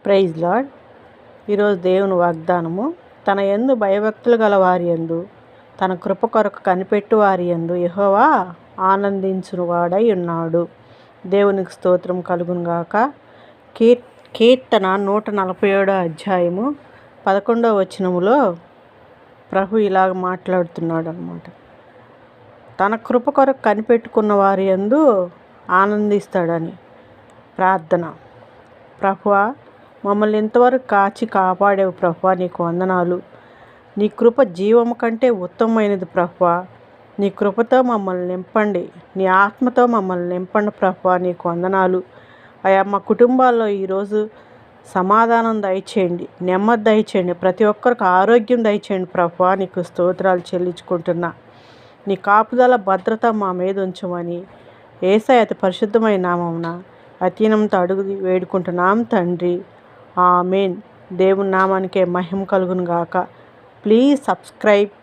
Praise lord. ఈరోజు దేవుని వాగ్దానము, తన యందు భయభక్తులు గల వారి యందు తన కృప కొరకు కనిపెట్టు వారి యందు యెహోవా ఆనందించువాడై ఉన్నాడు. దేవునికి స్తోత్రం కలుగునుగాక. కీర్తన 147 అధ్యాయము 11వ వచనములో ప్రభు ఇలాగ మాట్లాడుతున్నాడు అన్నమాట. తన కృప కొరకు కనిపెట్టుకున్న వారి యందు ఆనందిస్తాడని ప్రార్థన. ప్రభువా, మమ్మల్ని ఇంతవరకు కాచి కాపాడేవు ప్రభువా, నీకు వందనాలు. నీ కృప జీవము కంటే ఉత్తమమైనది ప్రభువా. నీ కృపతో మమ్మల్ని నింపండి, నీ ఆత్మతో మమ్మల్ని నింపండి ప్రభువా, నీకు వందనాలు. అయా, మా కుటుంబాల్లో ఈరోజు సమాధానం దయచేయండి, నెమ్మది దయచేయండి, ప్రతి ఒక్కరికి ఆరోగ్యం దయచేయండి ప్రభువా, నీకు స్తోత్రాలు చెల్లించుకుంటున్నా. నీ కాపుదల భద్రత మా మీద ఉంచమని యేసయ్య అతి పరిశుద్ధమైన నామమున అతీనంతో అడుగు వేడుకుంటున్నాం తండ్రి. ఆమేన్. దేవుని నామానికే మహిమ కలుగును గాక. Please subscribe